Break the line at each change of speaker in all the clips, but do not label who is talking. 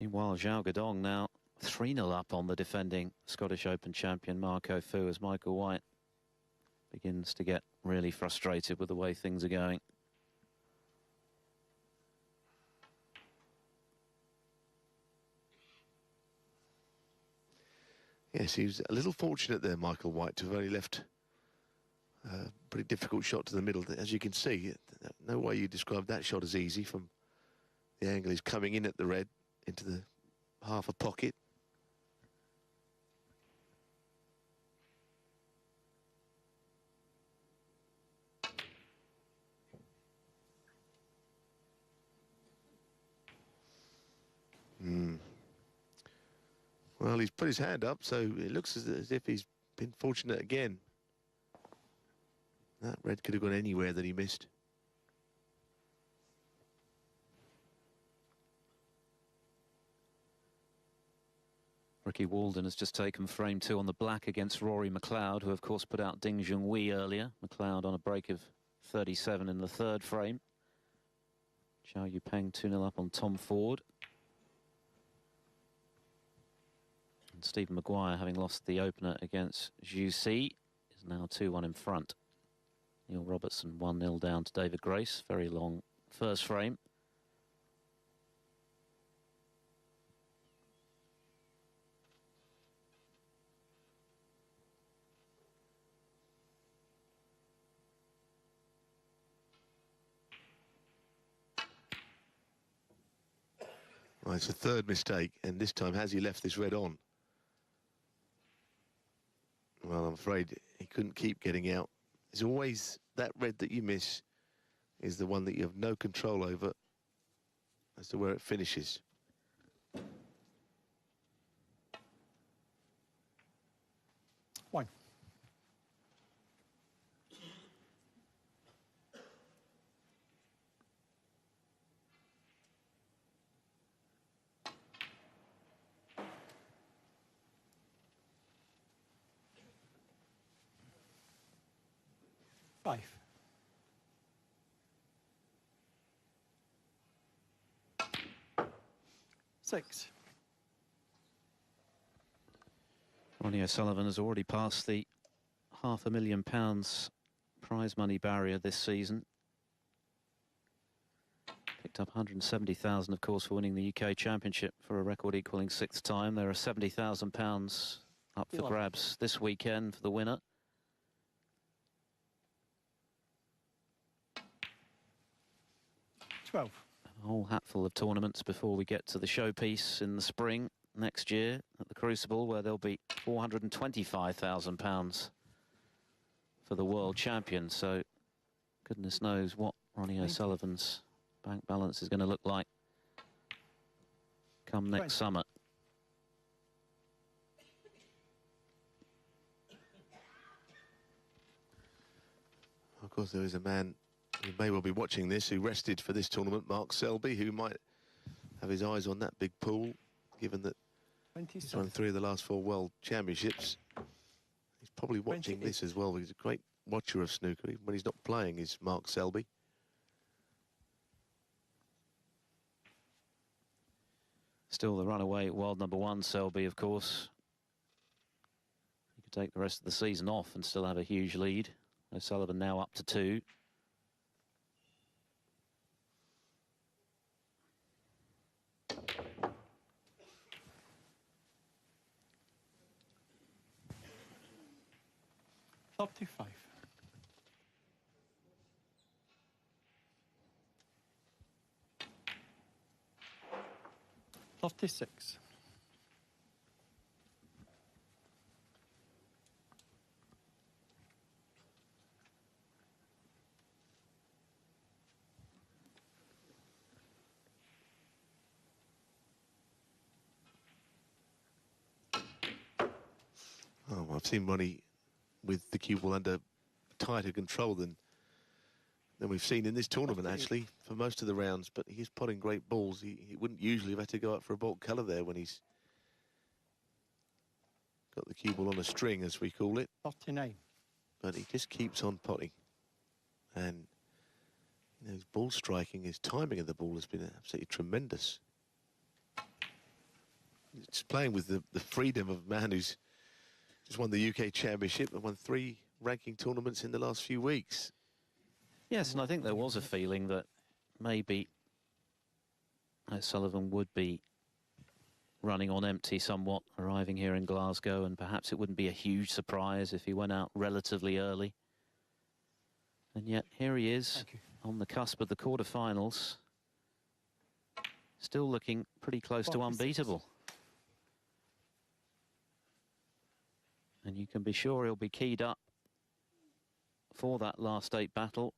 Meanwhile, Zhao Guodong now 3-0 up on the defending Scottish Open champion Marco Fu as Micheal White begins to get really frustrated with the way things are going.
Yes, he was a little fortunate there, Micheal White, to have only left a pretty difficult shot to the middle. As you can see, no way you describe that shot as easy from the angle he's coming in at the red into the half a pocket. Well, he's put his hand up, so it looks as if he's been fortunate again. That red could have gone anywhere that he missed.
Ricky Walden has just taken frame 2 on the black against Rory McLeod, who of course put out Ding Junhui earlier. McLeod on a break of 37 in the third frame. Zhao Yupeng 2-0 up on Tom Ford. And Stephen Maguire, having lost the opener against Zhu Si, is now 2-1 in front. Neil Robertson 1-0 down to David Grace. Very long first frame.
Well, it's a third mistake, and this time has he left this red on? Well, I'm afraid he couldn't keep getting out. It's always that red that you miss is the one that you have no control over as to where it finishes.
One. Five. Six.
Ronnie O'Sullivan has already passed the £500,000 prize money barrier this season. Picked up 170,000, of course, for winning the UK Championship for a record equaling 6th time. There are £70,000 up for grabs this weekend for the winner.
12.
A whole hatful of tournaments before we get to the showpiece in the spring next year at the Crucible, where there'll be £425,000 for the world champion. So goodness knows what Ronnie O'Sullivan's bank balance is going to look like come next summer.
Of course, there is a man who may well be watching this who rested for this tournament, Mark Selby, who might have his eyes on that big pool, given that he's won 3 of the last 4 World Championships. He's probably watching this as well. He's a great watcher of snooker. Even when he's not playing, is Mark Selby.
Still the runaway world #1, Selby, of course. He could take the rest of the season off and still have a huge lead. O'Sullivan now up to 2.
Up to 5. Up to 6.
Oh, I've seen Ronnie with the cue ball under tighter control than we've seen in this tournament, actually, for most of the rounds. But he's potting great balls. He wouldn't usually have had to go up for a baulk colour there when he's got the cue ball on a string, as we call it.
49.
But he just keeps on potting. And you know, his ball striking, his timing of the ball has been absolutely tremendous. Just playing with the freedom of a man who's just won the UK Championship and won 3 ranking tournaments in the last few weeks.
Yes, and I think there was a feeling that maybe O'Sullivan would be running on empty somewhat, arriving here in Glasgow, and perhaps it wouldn't be a huge surprise if he went out relatively early. And yet here he is on the cusp of the quarterfinals, still looking pretty close to unbeatable. And you can be sure he'll be keyed up for that last 8 battle,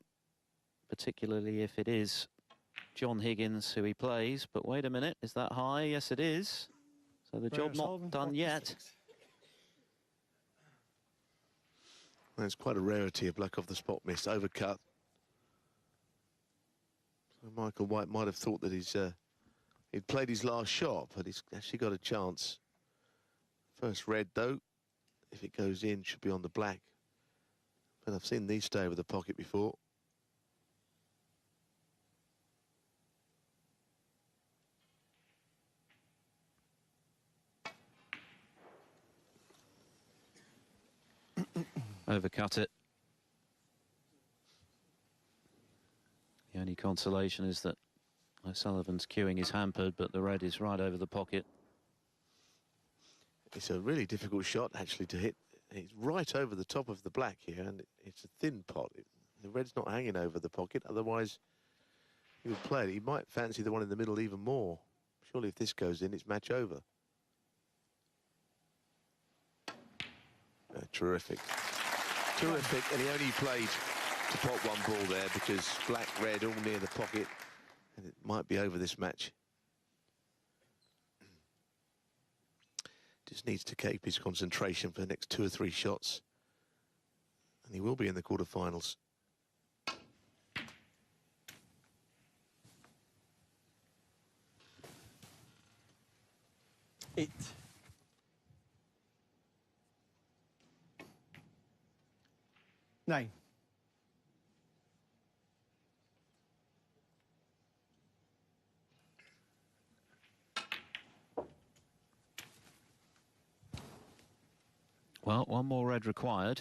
particularly if it is John Higgins who he plays. But wait a minute, is that high? Yes, it is. So the job not done yet.
There's quite a rarity of black off the spot miss, overcut. So Micheal White might have thought that he'd played his last shot, but he's actually got a chance. First red, though, if it goes in, should be on the black. But I've seen these stay over the pocket before.
Overcut it. The only consolation is that O'Sullivan's cueing is hampered, but the red is right over the pocket.
It's a really difficult shot, actually, to hit. It's right over the top of the black here, and it's a thin pot. The red's not hanging over the pocket, otherwise he would play it. He might fancy the one in the middle even more. Surely if this goes in, it's match over. Terrific. Terrific, and he only played to pot 1 ball there because black, red, all near the pocket, and it might be over this match. Just needs to keep his concentration for the next 2 or 3 shots, and he will be in the quarterfinals.
Eight. Nine.
Well, 1 more red required.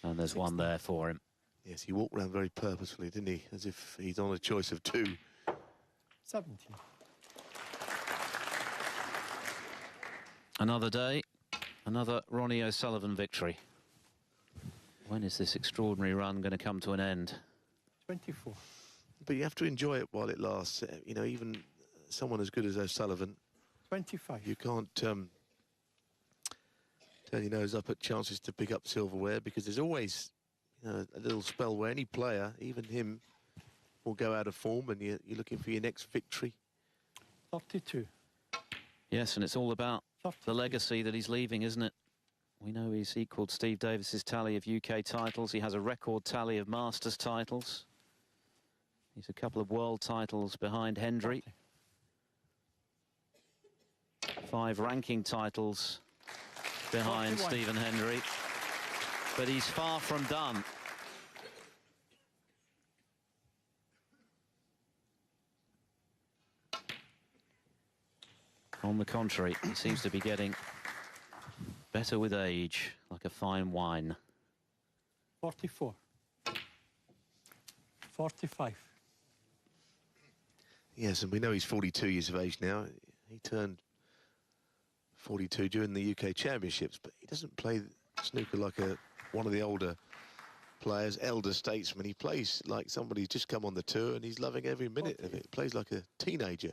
And there's 1 there for him.
Yes, he walked around very purposefully, didn't he? As if he's on a choice of 2.
17.
Another day, another Ronnie O'Sullivan victory. When is this extraordinary run going to come to an end?
24.
But you have to enjoy it while it lasts. You know, even someone as good as O'Sullivan,
25.
you can't turn your nose up at chances to pick up silverware, because there's always, you know, a little spell where any player, even him, will go out of form, and you're looking for your next victory.
32.
Yes, and it's all about
32.
the legacy that he's leaving, isn't it? We know he's equalled Steve Davis's tally of UK titles. He has a record tally of Masters titles. He's a couple of world titles behind Hendry. 5 ranking titles behind
41.
Stephen Hendry. But he's far from done. On the contrary, he seems to be getting better with age, like a fine wine.
44. 45.
Yes, and we know he's 42 years of age now. He turned 42 during the UK Championships, but he doesn't play snooker like one of the older players, elder statesmen. He plays like somebody who's just come on the tour, and he's loving every minute of it. He plays like a teenager.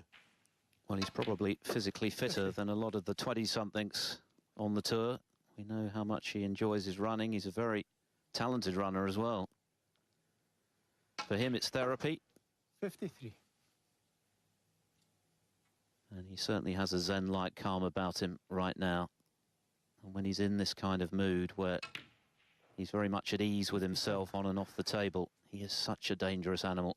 Well, he's probably physically fitter than a lot of the 20-somethings on the tour. We know how much he enjoys his running. He's a very talented runner as well. For him, it's therapy.
53.
And he certainly has a zen-like calm about him right now. And when he's in this kind of mood where he's very much at ease with himself on and off the table, he is such a dangerous animal.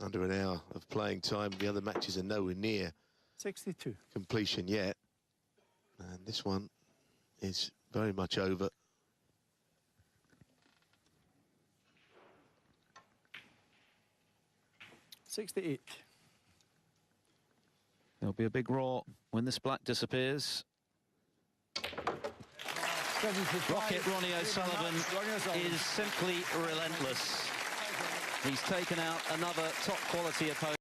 Under an hour of playing time. The other matches are nowhere near
62.
completion yet. And this one is very much over.
There'll be a big roar when this black disappears. Rocket Ronnie O'Sullivan is simply relentless. He's taken out another top quality opponent.